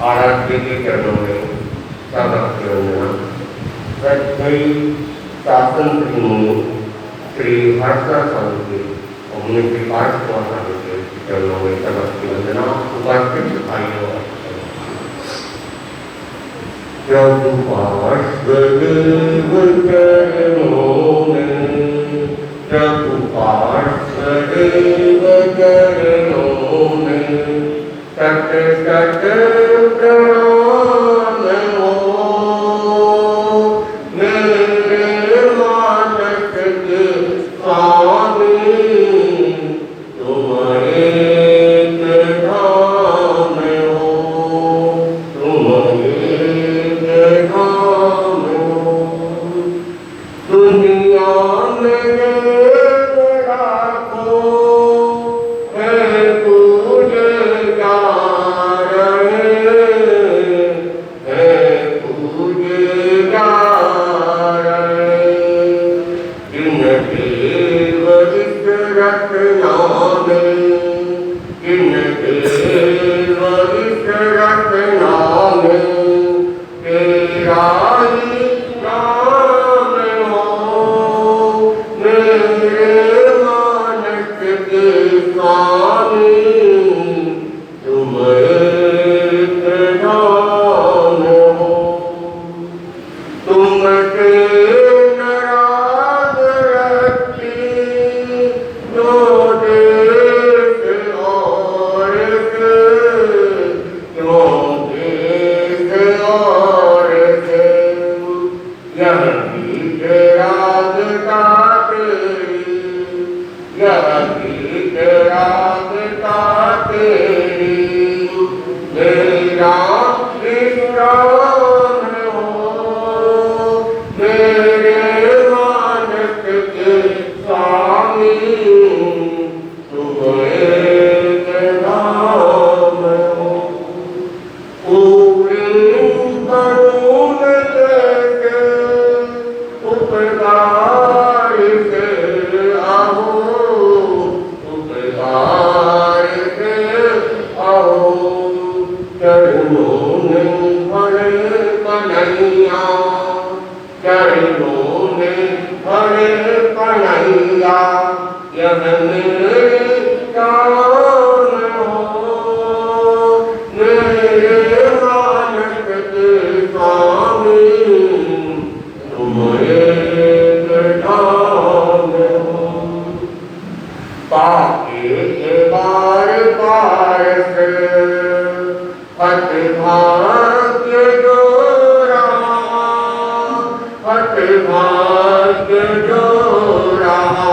आराध्य के चरणों में सबक वंदना। सच्चाई शासन श्री हर्षा स्वामी के उन्हीं के पाठ स्वामी के चरणों में सबक की वंदना। उपस्थित भाइयों प्रभु पार्षदेव चरणों में, प्रभु पार्षदेव चरणों में सत सत प्रणाम हो। मेरे मानस के स्वामी तुम एक धाम हो, तुम एक धाम हो। दुनिया में भाग्य अब जो रहा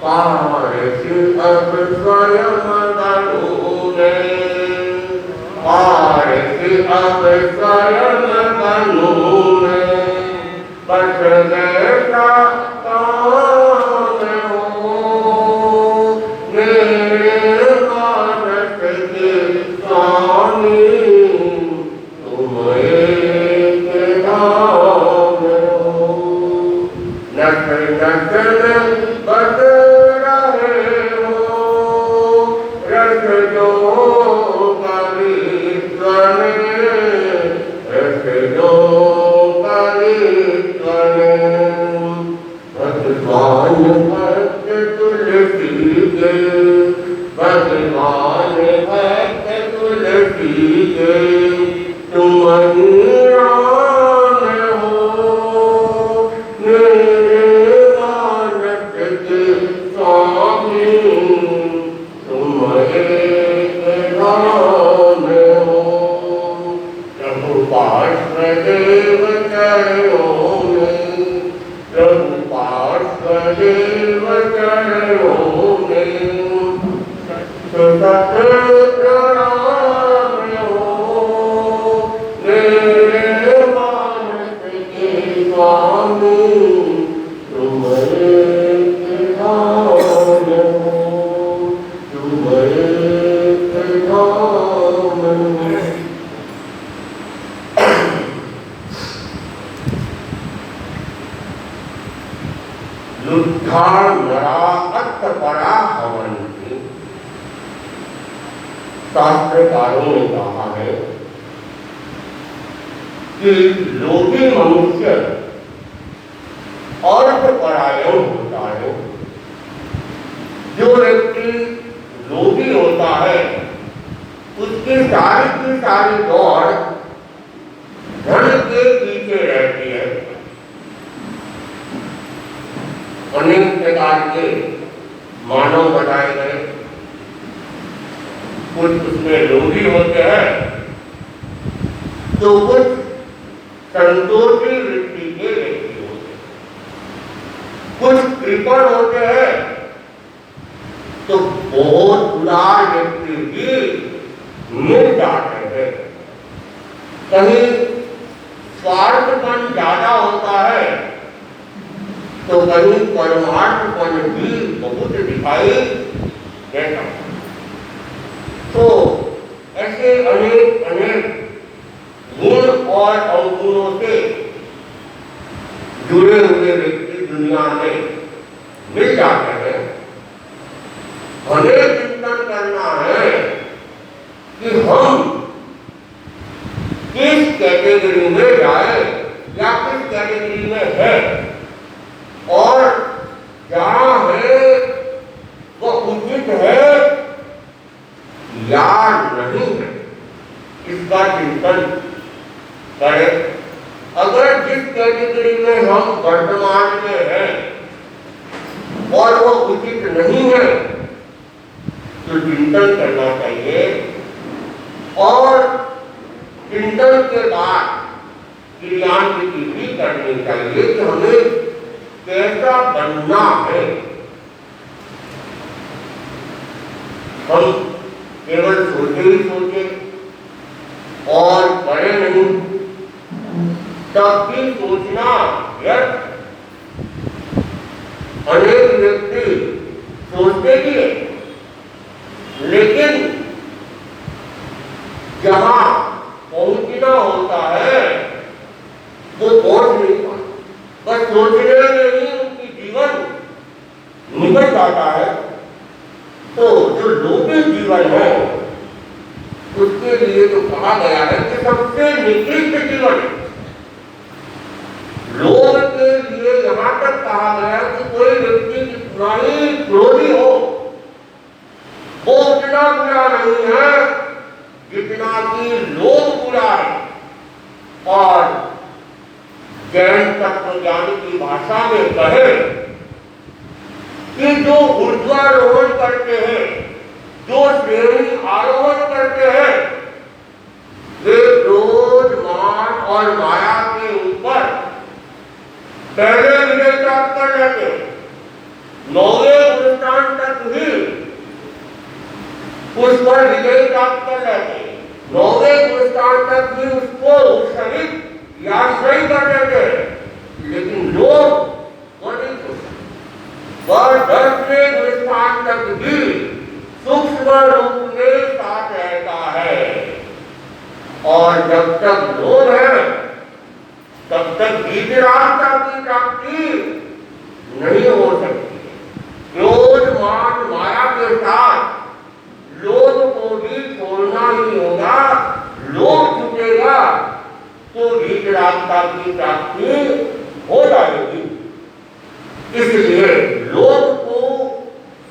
पारस अब स्वयं बनूंगे, पारस अब स्वयं बनूंगे, बस बेटा काम हो मेरे मानस के स्वामी, तुम एक धाम हो। नस नस में बस रहे हो रस जो कवित्व में, रस जो कवित्व में। भगवान भक्त तुलसी के, भगवान भक्त तुलसी के, तुम ही राम हो मेरे मानस के स्वामी, तुम एक राम हो। प्रभु पार्श्वदेव चरणों में, प्रभु पार्श्वदेव चरणों में, सतत प्रणाम हो मेरे मानस के स्वामी, तुम एक धाम हो, तुम एक धाम हो। लुब्धा नरा अत्तपरा भवन्ति। शास्त्रकारों ने कहा है कि लोभी मनुष्य अर्थपरायण होता है। जो व्यक्ति लोभी होता है उसकी सारी की सारी दौड़ धन के पीछे रहती है। अनेक प्रकार के मानव बताए गए, कुछ उसमें लोभी होते हैं तो कुछ संतोषी वृत्ति के व्यक्ति होते हैं, कुछ कृपण होते हैं तो बहुत उदार व्यक्ति भी मिल जाते हैं। कहीं स्वार्थपन ज्यादा होता है तो कहीं परमार्थपन भी बहुत दिखाई देता है। तो ऐसे अनेक अनेक गुण और अवगुणों से जुड़े हुए व्यक्ति दुनिया में मिल जाते हैं। हमें चिंतन करना है कि हम किस कैटेगरी में जाए या किस कैटेगरी में है, और जहां है वो उचित है या नहीं है, इसका चिंतन करें। अगर जिस कैटेगरी में हम वर्तमान में हैं और वो उचित नहीं है तो चिंतन करना चाहिए, और चिंतन के बाद क्रियान्विति भी करनी चाहिए कि हमें कैसा बनना है। हम केवल सोचे ही सोचे और करे नहीं, तब भी सोचना व्यर्थ। अनेक व्यक्ति सोचते भी है लेकिन जहां पहुंचना होता है वो पहुंच नहीं पाता। बस सोचने में ही उनकी जीवन निकल जाता है। तो जो लोभी जीवन है उसके लिए तो कहा गया है कि सबसे निकृष्ट जीवन है। लोभ के लिए यहाँ तक कहा गया कि कोई व्यक्ति कितना ही क्रोधी हो वो उतना बुरा नहीं है जितना कि लोभ बुरा है। और जैन तत्वज्ञानी की भाषा में कहे कि जो ऊर्ध्वारोहण करते हैं, जो श्रेणी आरोहण करते हैं, वे क्रोध, मान और माया के ऊपर पहले विजय प्राप्त कर लेते, 9वें गुणस्थान तक ही उस पर विजय प्राप्त कर लेते, 9वें गुणस्थान तक भी उसको सहित याश्रय कर देते, लेकिन लोग वो नहीं सोचते। वह 10वें गुणस्थान तक भी सूक्ष्म रूप में साथ रहता है, और जब तक लोभ है तब तक वीतरागता की प्राप्ति नहीं हो सकती। क्रोध मान माया के साथ लोभ को भी छोड़ना ही होगा। लोभ छूटेगा तो वीतरागता की प्राप्ति हो जाएगी। इसलिए लोभ को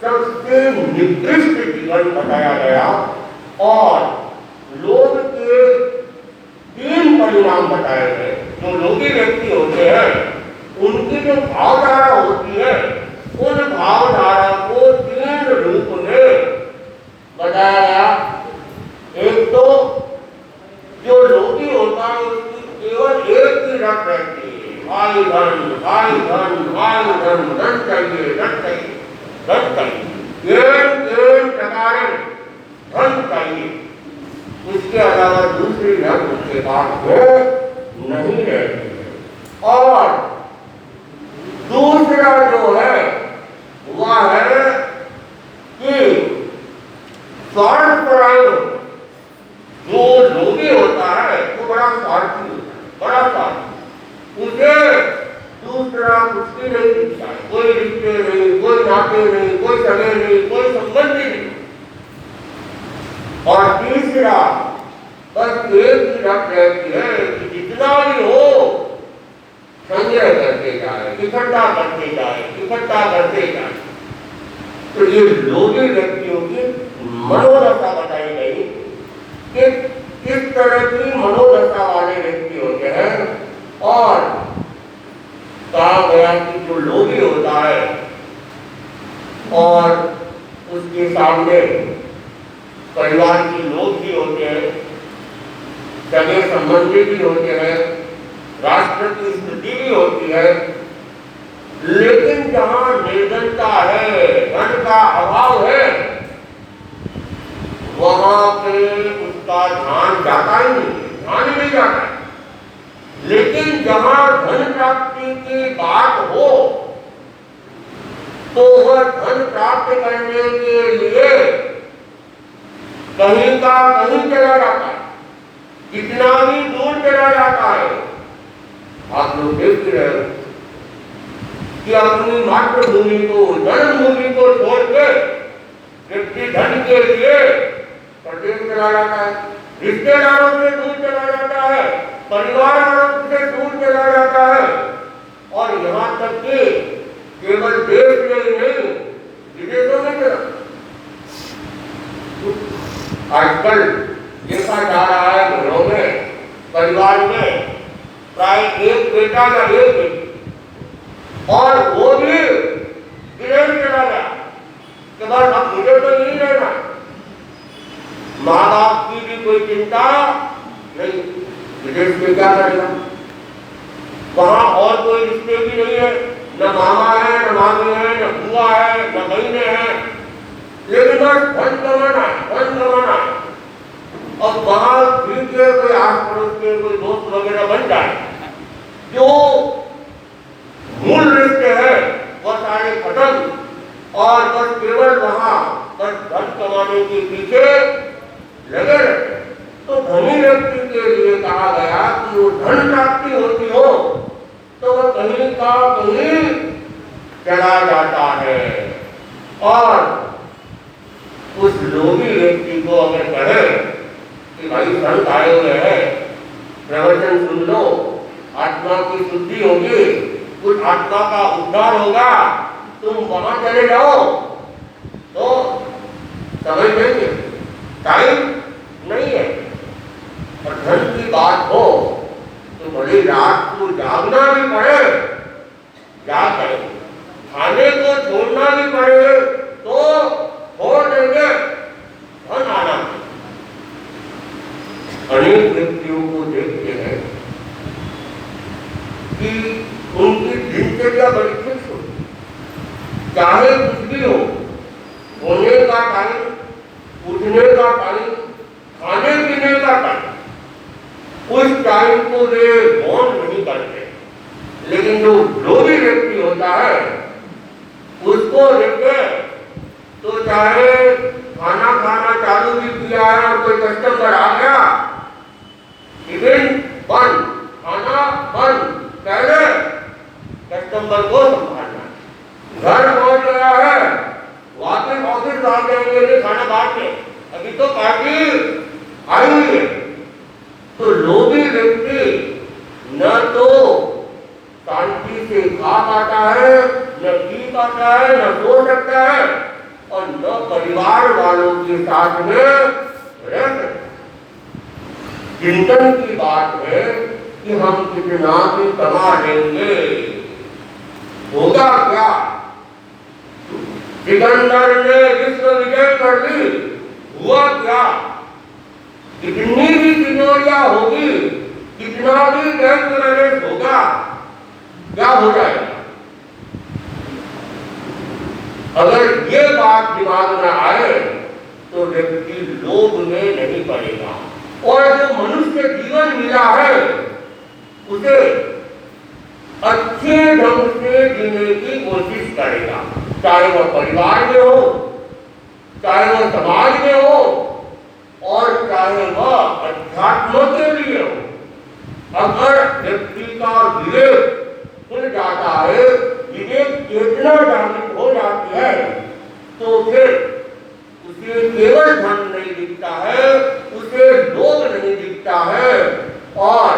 सबसे निकृष्ट जीवन बताया गया, और लोभ के 3 परिणाम बताए गए। जो लोभी व्यक्ति होते हैं उनकी जो भावधारा होती है, उन भावधारा को 3 रूप में बताया गया। एक तो जो लोभी होता है उसकी केवल एक ही रट रहती है, भाई धन भाई धन भाई धन, धन चाहिए धन चाहिए धन चाहिए, केन प्रकार धन चाहिए, उसके अलावा दूसरी रट उसके पास नहीं रहती है। और दूसरा जो है वह है कि स्वार्थपरायण। जो लोभी होता है वो बड़ा स्वार्थी होता है, बड़ा स्वार्थी। उसे दूसरा कुछ भी नहीं दिखता है, कोई रिश्ते नहीं, कोई नाते नहीं, कोई सगे नहीं, कोई संबंध नहीं। और तीसरा बस एक ही रख रहती है कि जितना भी हो संग्रह करते जाए, इकट्ठा करते जाए, इकट्ठा करते जाए। तो ये लोभी व्यक्तियों की मनोदशा बताई गई कि किस तरह की मनोदशा वाले व्यक्ति होते हैं। और कहा गया कि जो लोभी होता है और उसके सामने परिवार के लोग भी होते हैं, सगे संबंधी भी होते हैं, राष्ट्र की स्थिति भी होती है, लेकिन जहां निर्धनता है, धन का अभाव है, वहां पे उसका ध्यान जाता ही नहीं, ध्यान नहीं जाता। लेकिन जहां धन प्राप्ति की बात हो तो वह धन प्राप्त करने के लिए कहीं का कहीं चला जाता है, कितना भी दूर चला जाता है। आप लोग देख रहे हो कि अपनी मातृभूमि को, जन्मभूमि को छोड़कर व्यक्ति धन के लिए प्रदेश चला जाता है, रिश्तेदारों से दूर चला जाता है, परिवार वालों से दूर चला जाता है, और यहाँ तक कि केवल देश में ही नहीं विदेशों में चला। आजकल देखा जा रहा है घरों में, परिवार में प्राय एक बेटा या एक बेटी, और वो भी विदेश चला गया कि बस अब मुझे तो नहीं रहना। माँ बाप की भी कोई चिंता नहीं, विदेश में क्या करेगा, वहां और कोई रिश्ते भी नहीं है, न मामा है, न मामी है, न बुआ है, न बहने हैं, लेकिन बस धन कमाना है, धन कमाना है। अब वहां भी कोई आस पड़ोस के कोई दोस्त वगैरह बन जाए, जो मूल रिश्ते है वह सारे खत्म, और बस केवल वहां बस धन कमाने के पीछे लगे रहते। तो धनी व्यक्ति के लिए कहा गया कि वो धन प्राप्ति होती हो तो वह कहीं का कहीं चला जाता है। और उस लोभी व्यक्ति को अगर कहे कि भाई संत आए हुए हैं, प्रवचन सुन लो, आत्मा की शुद्धि होगी, कुछ आत्मा का उद्धार होगा, तुम वहां चले जाओ, तो समझ लेंगे, टाइम नहीं है। और धन की बात हो तो बड़ी रात को जागना भी पड़े, क्या करें, खाने को छोड़ना भी पड़े तो छोड़ देंगे, धन आना। अनेक व्यक्तियों को देखते हैं कि उनकी दिनचर्या बड़ी फिक्स हो, चाहे कुछ भी हो, सोने का टाइम, उठने का टाइम, खाने पीने का टाइम, उस टाइम को वे मौन नहीं करते। लेकिन जो लोभी व्यक्ति होता है उसको देखे तो चाहे खाना खाना चालू भी किया है और कोई कस्टमर आ गया, टिफिन बंद, खाना बंद, पहले कस्टमर को संभालना। घर पहुंच गया है, वापस ऑफिस आ जाएंगे खाना बांटने, अभी तो पार्टी आई हुई है। तो लोभी व्यक्ति न तो शांति से खा पाता है, न पी पाता है, न सो सकता है और न परिवार वालों के साथ में रह सकता। चिंतन की बात है कि हम कितना भी कमा लेंगे, होगा क्या? सिकंदर ने विश्व विजय कर ली, हुआ क्या? कितनी भी तिजोरियां होगी, कितना भी बैंक बैलेंस होगा, क्या हो जाएगा? अगर ये बात दिमाग में आए तो व्यक्ति लोभ में नहीं पड़ेगा और जो मनुष्य जीवन मिला है उसे अच्छे ढंग से जीने की कोशिश करेगा, चाहे वह परिवार में हो, चाहे वह समाज में हो और चाहे वह अध्यात्म के लिए हो। अगर व्यक्ति का विवेक खुल जाता है, विवेक चेतना जागृत हो जाती है, तो फिर उसे केवल धन नहीं दिखता है, उसे लोभ नहीं दिखता है और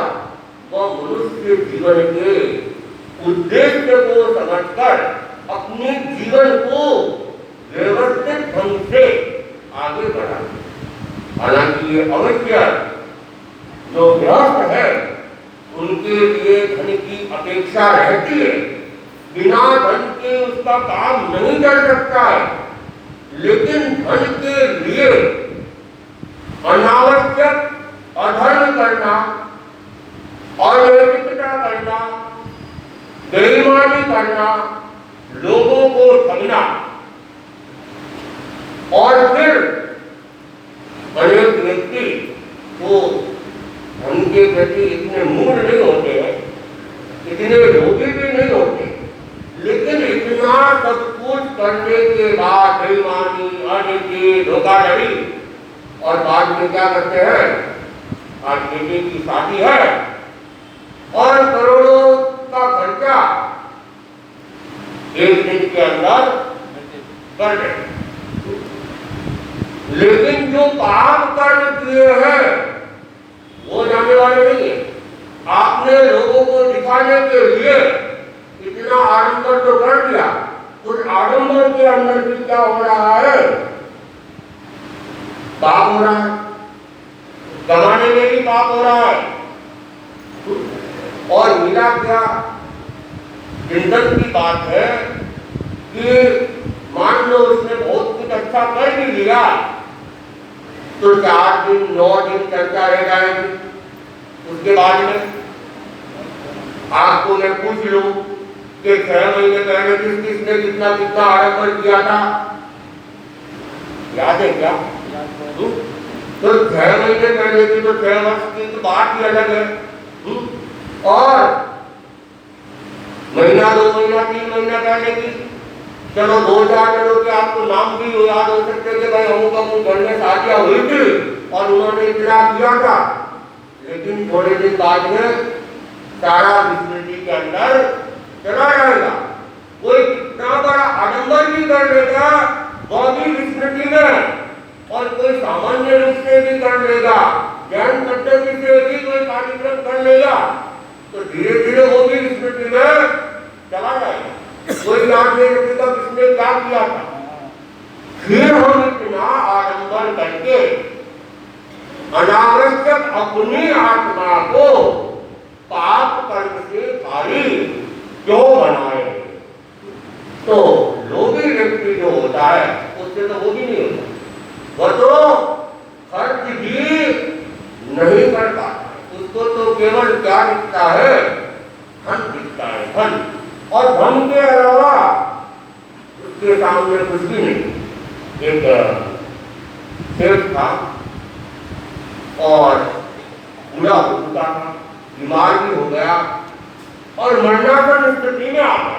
वह मनुष्य जीवन के उद्देश्य को समझकर अपने जीवन को व्यवस्थित ढंग से आगे बढ़ाते। हालांकि ये अवश्य जो गृहस्थ है उनके लिए धन की अपेक्षा रहती है, बिना धन के उसका काम नहीं कर सकता है, लेकिन धन के लिए अनावश्यक अधर्म करना, अनैतिकता करना, बेईमानी करना, लोगों को ठगना और फिर अनेक व्यक्ति को धन के प्रति इतने मूढ़ नहीं होते हैं, इतने लोभी भी नहीं होते, लेकिन इतना सब कुछ करने के बाद बेईमानी, अनिति, धोखाधड़ी और बाद में क्या करते हैं? आज बेटे की शादी है और करोड़ों का खर्चा एक दिन के अंदर कर दे, लेकिन जो पाप कर्म किए हैं वो जाने वाले नहीं है। आपने लोगों को दिखाने के लिए इतना आडंबर तो कर दिया, उस आडंबर के अंदर भी क्या हो रहा है? पाप हो रहा है, कमाने में भी पाप हो रहा है। और मिला क्या? चिंतन की बात है कि मान लो उसने बहुत कुछ अच्छा कर भी लिया तो 4 दिन 9 दिन चर्चा रह जाएगी। उसके बाद में आपको मैं पूछ लूं कि 6 महीने पहले किसने कितना कितना आडंबर किया था, याद है क्या? तो 6 महीने पहले की तो 6 वर्ष की तो बात ही अलग है। और महीना 2 महीना 3 महीना पहले की चलो 2-4 जनों के आपको नाम भी याद हो सकते कि भाई अमुक घर में शादियां हुई थी और उन्होंने इतना किया था, लेकिन थोड़े दिन बाद में सारा विस्मृति के अंदर चला जाएगा। कोई कितना बड़ा आडंबर भी कर लेगा वह भी विस्मृति में, और कोई सामान्य रूप से भी कर लेगा, ज्ञान पद्धति से भी कोई कार्यक्रम कर लेगा तो धीरे धीरे वो भी विस्मृति में चला जाएगा। कोई याद नहीं रखेगा किसने क्या किया था। फिर हम इतना आडंबर करके अनावश्यक अपनी आत्मा को पाप कर्म से भारी क्यों बनाए? तो लोभी व्यक्ति जो होता है उससे तो वो भी नहीं होता, वह तो खर्च भी नहीं कर पाता, उसको तो केवल क्या दिखता है? धन दिखता है, धन। और और धन के अलावा उसके सामने कुछ भी नहीं। एक सेठ था और बूढ़ा हो चुका था, बीमार भी हो गया और मरणासन स्थिति में आ गया।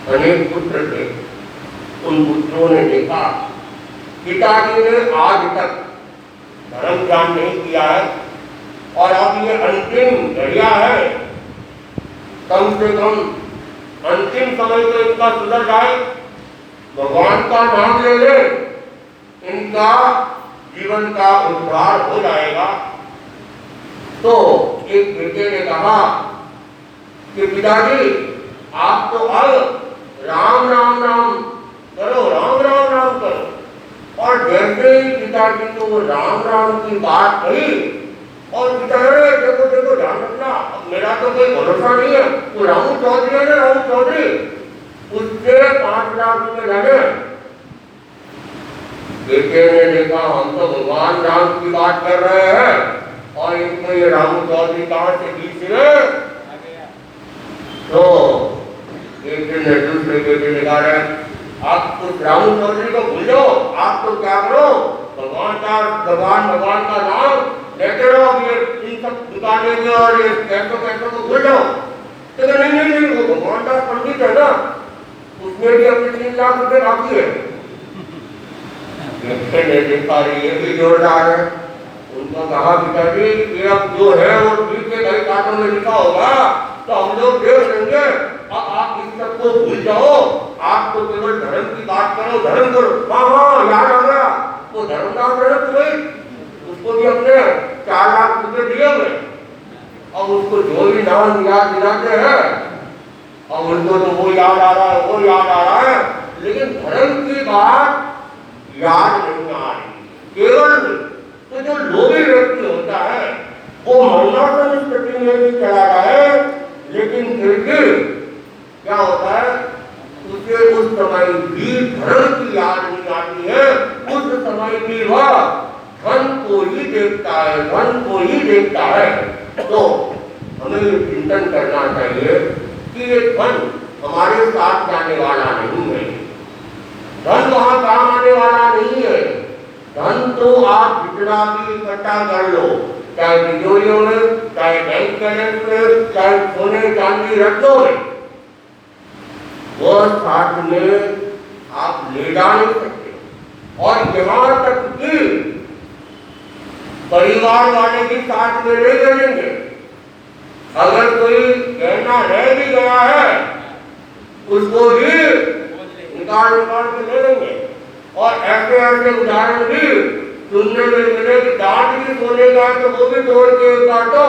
अनेक पुत्र थे, उन पुत्रों ने देखा पिताजी ने आज तक धर्म ज्ञान नहीं किया है और अब ये अंतिम घड़िया है, कम से कम अंतिम समय तो इनका सुधर जाए, भगवान का नाम ले ले, इनका जीवन का उद्धार हो जाएगा। तो एक बेटे ने कहा कि पिताजी आप तो अब राम राम नाम करो, राम राम नाम करो। और जैसे ही पिताजी को वो राम राम की बात कही और पिताजी देखो देखो ध्यान रखना, अब मेरा तो कोई भरोसा नहीं है, वो रामू चौधरी है ना, रामू चौधरी, उससे 5 लाख रुपए लगे। बेटे ने देखा हम तो भगवान राम की बात कर रहे हैं और इनको ये रामू चौधरी कहां से बीच में। तो एक दिन दूसरे बेटे ने कहा आप उस रामू चौधरी को भूल जाओ, आप तो क्या करो भगवान का नाम लेते रहो, ये इन सब दुकानें में और ये पैसों को भूल जाओ। तो नहीं वो भगवान दास पंडित है ना, उसमें भी अपने 3 लाख रुपए बाकी है। ने देखा ये भी जोरदार है, उनको कहा पिताजी ये अब जो है वो ठीक है, कई काटों में लिखा होगा तो हम लोग देख लेंगे, अब आप इस सब को भूल जाओ, आप तो केवल धर्म की बात करो, धर्म करो। हाँ याद आ गया, वो धर्मदास है ना तुम्हें, उसको भी अपने 4 लाख रुपए दिए हुए और उसको जो भी नाम याद दिलाते हैं और उनको तो वो याद आ रहा है, वो याद आ रहा है, लेकिन धर्म की बात याद नहीं आ रही। केवल तो जो लोभी व्यक्ति होता है वो मरणासन स्थिति में भी चला रहा है, लेकिन फिर भी क्या होता है उसे उस समय भी धर्म की याद नहीं आती है, उस समय भी वह धन को ही देखता है, धन को ही देखता है। तो हमें चिंतन करना चाहिए कि ये धन हमारे साथ जाने वाला नहीं है, धन वहां काम आने वाला नहीं है। धन तो आप जितना भी इकट्ठा कर लो, चाहे तिजोरियों में, चाहे बैंक बैलेंस में, चाहे सोने चांदी रत्नों में, वो साथ में आप ले जा नहीं सकते। और यहाँ तक कि परिवार वाले भी साथ में नहीं लेंगे। अगर कोई गहना रह भी गया है उसको भी निकाल के ले लेंगे। और ऐसे ऐसे उदाहरण भी सुनने में मिले कि दांत भी सोने का तो वो भी तोड़ के काटो,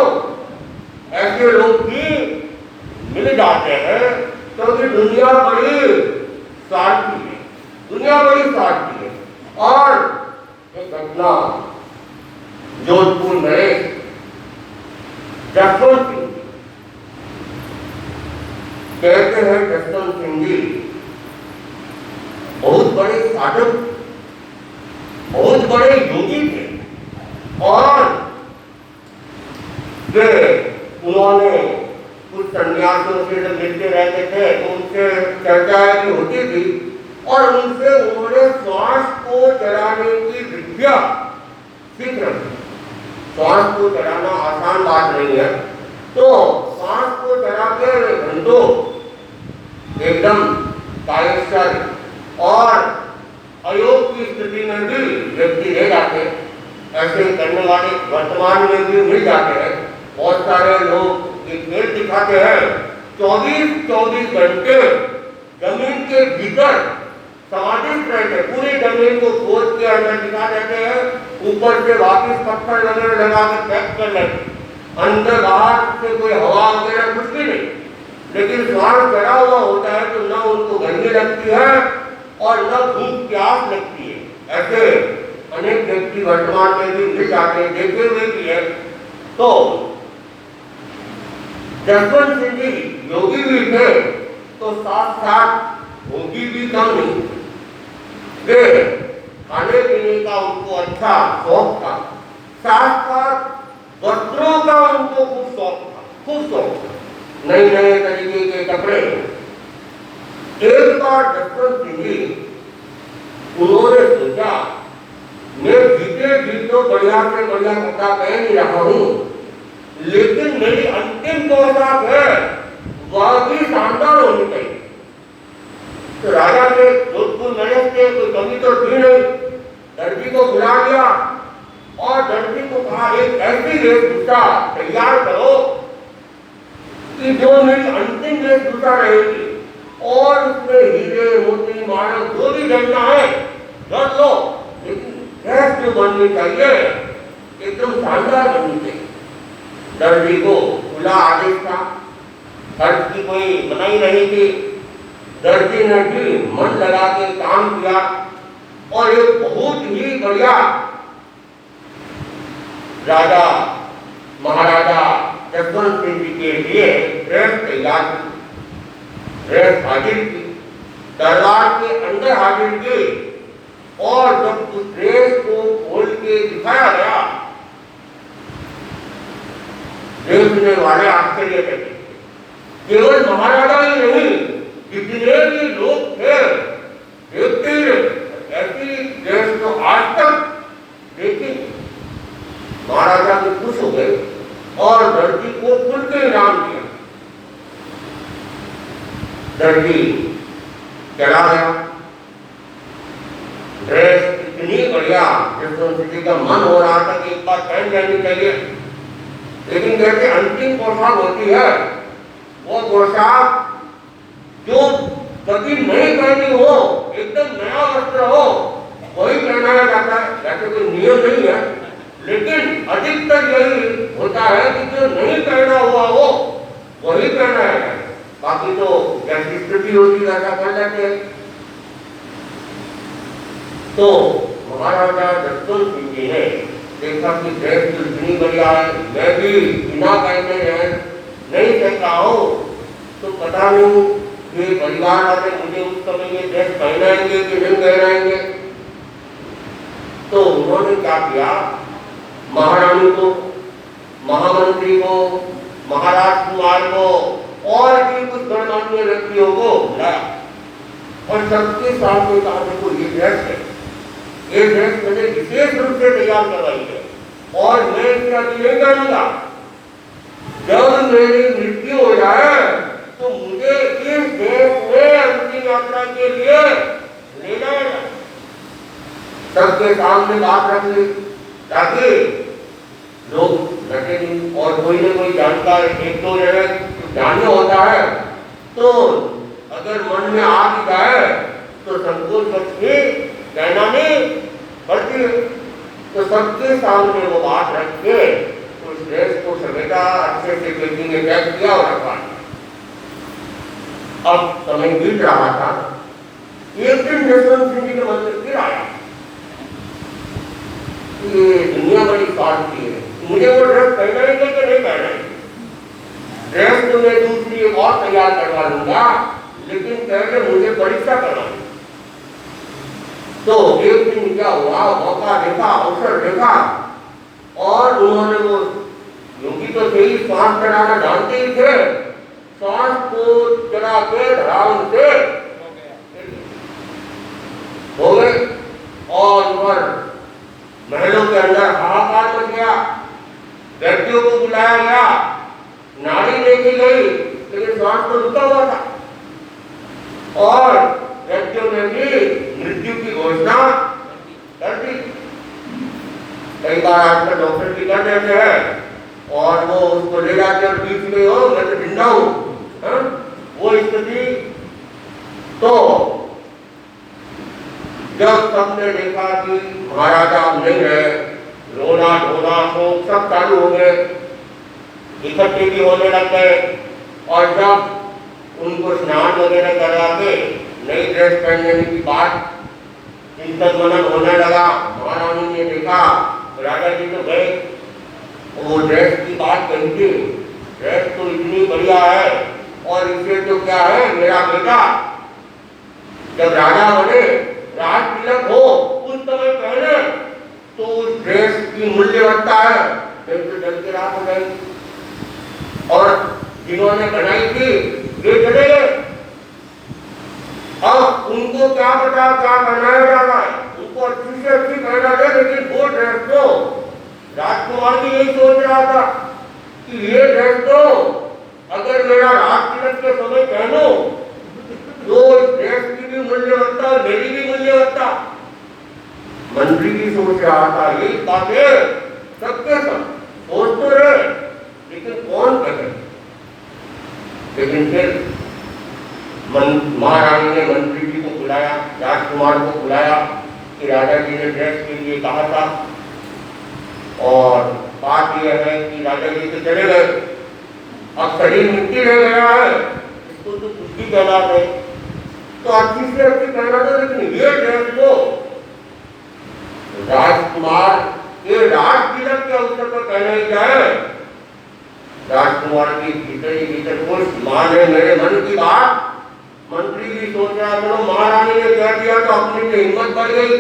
ऐसे लोग भी मिल जाते हैं। क्योंकि दुनिया बड़ी स्वार्थी है, दुनिया बड़ी स्वार्थी है। और एक घटना जोधपुर में जसवंत सिंह कहते हैं, जसवंत सिंह जी बहुत बड़े साधक, बहुत बड़े योगी थे और उन्होंने कुछ सन्यासियों से जब मिलते रहते थे तो उनसे चर्चाएं भी होती थी और उनसे उन्होंने श्वास को चलाने की विद्या सीख रखी। श्वास को चलाना आसान बात नहीं है, तो श्वास को चला के घंटों एकदम कायस्थ और अयोग की स्थिति में भी व्यक्ति रह जाते हैं। ऐसे करने वाले वर्तमान में भी मिल जाते हैं। बहुत सारे लोग एक खेल दिखाते हैं, 24-24 घंटे जमीन के भीतर समाधित रहते, पूरी जमीन को खोद के अंदर दिखा देते हैं, ऊपर से वापिस पत्थर वगैरह लगा के पैक कर लेते, अंदर बाहर से कोई हवा वगैरह कुछ भी नहीं, लेकिन श्वास चढ़ा हुआ होता है तो न उनको गर्मी लगती है और न भूख प्यास लगती है। ऐसे अनेक व्यक्ति वर्तमान में भी मिल जाते हैं, देखे हुए भी है। तो जसवंत सिंह जी योगी भी थे तो साथ साथ भोगी भी कम नहीं थे। खाने पीने का उनको अच्छा शौक था, साथ साथ वस्त्रों का उनको खूब शौक था, खूब शौक था। नए नए तरीके के कपड़े। एक बार जसवंत सिंह जी उन्होंने सोचा, मैं जीते जी तो बढ़िया से बढ़िया कपड़ा पहन ही रहा हूँ, लेकिन मेरी अंतिम पोशाक है वह भी शानदार होनी चाहिए। तो राजा के जोधपुर मेहनत के कोई कमी तो थी नहीं, दर्जी को बुला लिया और दर्जी को कहा, एक ऐसी वेशभूषा तैयार करो कि जो मेरी अंतिम वेशभूषा रहेगी, और उसमें हीरे मोती माणक जो भी गहना है रख लो, लेकिन ड्रेस जो बननी चाहिए एकदम शानदार बननी चाहिए। दर्जी को खुला आदेश था, खर्च की कोई मनाही नहीं थी। दर्जी ने भी मन लगा के काम किया और एक बहुत ही बढ़िया राजा महाराजा जसवंत सिंह जी के लिए ड्रेस तैयार की, ड्रेस हाजिर की, दरबार के अंदर हाजिर की। और जब उस ड्रेस को खोल के दिखाया गया, देखने वाले आश्चर्य थे। केवल महाराजा ही नहीं, जितने भी लोग थे देखते ही रहे। ऐसी ड्रेस तो आज तक देखी। महाराजा भी खुश हो गए और दर्जी को खुल के इनाम दिया। दर्जी चला गया, ड्रेस इतनी बढ़िया, जसवंत सिंह जी का मन हो रहा था कि एक बार पहन लेनी चाहिए, लेकिन जैसे अंतिम पोशाक होती है, वो पोशाक जो कभी नहीं पहनी हो, एकदम नया वस्त्र हो, वही पहनाया जाता है। वैसे कोई नियम नहीं है, लेकिन अधिकतर यही होता है कि जो नहीं पहना हुआ हो वही पहनाया जाए। बाकी तो जैसी स्थिति होती है ऐसा कर लेते हैं। तो महाराजा जसवंत सिंह जी ने देखा कि ड्रेस तो इतनी बढ़िया है, मैं भी बिना पहने नहीं सकता हूँ, तो पता नहीं ये परिवार वाले मुझे उस समय में ड्रेस पहनाएंगे कि नहीं पहनाएंगे। तो उन्होंने क्या किया, महारानी को, महामंत्री को, महाराज कुमार को और भी कुछ गणमान्य व्यक्तियों को बुलाया और सबके सामने कहा, देखो ये ड्रेस है, ये ड्रेस मैंने विशेष रूप से तैयार करवाई है और मैं इसका नहीं करूंगा। जब मेरी मृत्यु हो जाए तो मुझे इस देश में अंतिम यात्रा के लिए ले जाए। सबके सामने बात रख ली ताकि लोग रखे नहीं, और कोई ना कोई जानकार एक दो जगह जाने होता है, तो अगर मन में आ भी जाए तो संकोच करके कहना नहीं पड़ती है। तो सबके सामने वो बात रख के उस ड्रेस को समेटा, अच्छे से पेकिंग में पैक किया और रखा। अब समय बीत रहा था, एक दिन जसवंत सिंह जी के मन में फिर आया, ये दुनिया बड़ी स्वार्थी है, मुझे वो ड्रेस पहनाएंगे कि नहीं पहनाएंगे। ड्रेस तो मैं दूसरी एक और तैयार करवा लूंगा, लेकिन पहले मुझे परीक्षा करवानी। तो एक दिन क्या हुआ, मौका देखा, अवसर देखा और उन्होंने वो योगी तो थे ही, श्वास चढ़ाना जानते ही थे, श्वास को चढ़ा के धराम से हो गए और ऊपर महलों के अंदर हाहाकार मच गया। व्यक्तियों को बुलाया गया, नारी देखी गई, लेकिन श्वास तो रुका हुआ था और व्यक्तियों ने भी मृत्यु की घोषणा कर दी। कई बार आजकल डॉक्टर भी कर देते हैं और वो उसको ले जाते हैं बीच में, हो मैं तो जिंदा हूँ, वो स्थिति। तो जब सबने देखा कि महाराजा नहीं है, रोना धोना शोक सब चालू हो गए, इकट्ठे भी होने लग गए और जब उनको स्नान वगैरह करा के नई ड्रेस पहनने की बात चिंतन मनन होने लगा, महारानी ने देखा राजा जी तो गए, वो ड्रेस की बात कही थी, ड्रेस तो इतनी बढ़िया है और इसे तो क्या है, मेरा बेटा जब राजा बने, राज तिलक हो, उस समय पहले तो उस ड्रेस की मूल्य बढ़ता है। तो जल के रात हो गई और जिन्होंने बनाई थी वे चले गए। अब उनको क्या पता क्या बनाया जा रहा है, उनको अच्छी से अच्छी पहना दे, लेकिन वो ड्रेस तो राजकुमार भी यही सोच रहा था कि ये ड्रेस तो अगर मेरा राजतिलक के समय पहनो तो ड्रेस की भी मूल्यवत्ता और मेरी भी मूल्यवत्ता। मंत्री भी सोच रहा था यही बातें सबके सब सोच तो रहे, लेकिन कौन कहे। लेकिन फिर महारानी ने मंत्री जी को बुलाया, राजकुमार को बुलाया कि राजा जी ने ड्रेस के लिए कहा था और बात यह है कि राजा जी तो चले गए, अब शरीर मिट्टी रह गया है, इसको तो कुछ भी कहना है तो अच्छी से अच्छी कहना था, लेकिन ये ड्रेस को राजकुमार के राज तिलक के अवसर पर कहना ही जाए। राजकुमार की भीतर ही भीतर कुछ माने मेरे मन की बात। मंत्री भी सोच रहा चलो महारानी ने कह दिया तो अपनी में हिम्मत बढ़ गई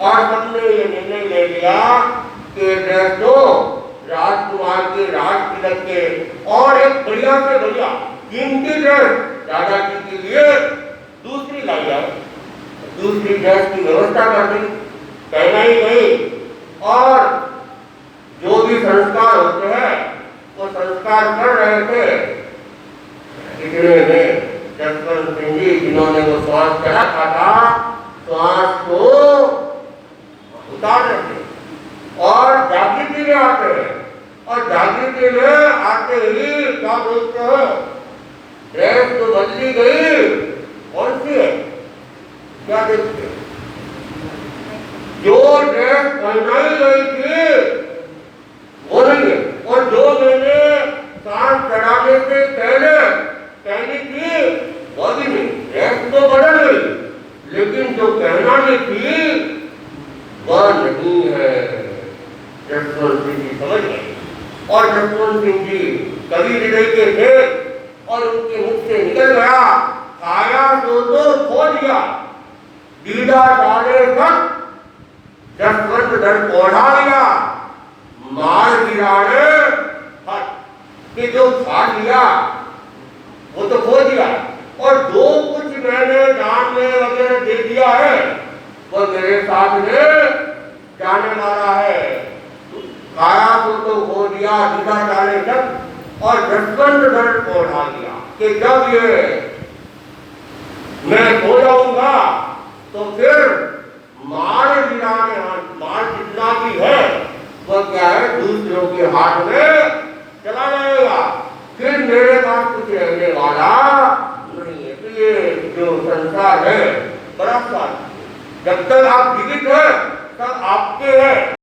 और सबने ये निर्णय ले लिया कि ड्रेस तो राजकुमार के राज तिलक के और एक बढ़िया से बढ़िया कीमती ड्रेस राजा जी के लिए दूसरी लाई जाए। दूसरी ड्रेस की व्यवस्था कर दी, कहना ही नहीं। और जो भी संस्कार होते हैं वो संस्कार कर रहे थे। इतने में जसवंत सिंह जी जिन्होंने वो श्वास चढ़ा था श्वास को उतार रहे और जागृति में आते हैं, और जागृति में आते ही क्या बोलते हो, ड्रेस तो बदली गई, कौन सी है क्या देखते, जो ड्रेस पहनाई गई थी वो नहीं है, और जो मैंने सांस चढ़ाने से पहले पहनी थी वो भी नहीं। ड्रेस तो बदल गई, लेकिन जो पहनानी थी वह नहीं है। जसवंत सिंह जी समझ गए, और जसवंत सिंह जी कवि हृदय के थे और उनके मुख से निकल गया, आया तो खो दिया, दीदा डाले तक जसवंत दर पौधा लिया, मार गिराने कि जो खा लिया वो तो खो दिया, और जो कुछ मैंने दान में वगैरह दे दिया है वो मेरे साथ में जाने वाला है। खाया तो खो दिया, दीदा डाले तक, और जसवंत दर पौधा लिया कि जब ये मैं खो जाऊंगा तो फिर मार गिराने, मार जितना भी है वो क्या है दूसरों के हाथ में चला जाएगा, फिर मेरे पास कुछ रहने वाला नहीं है। तो ये जो संसार है बड़ा साथ, जब तक आप जीवित है तब आपके है।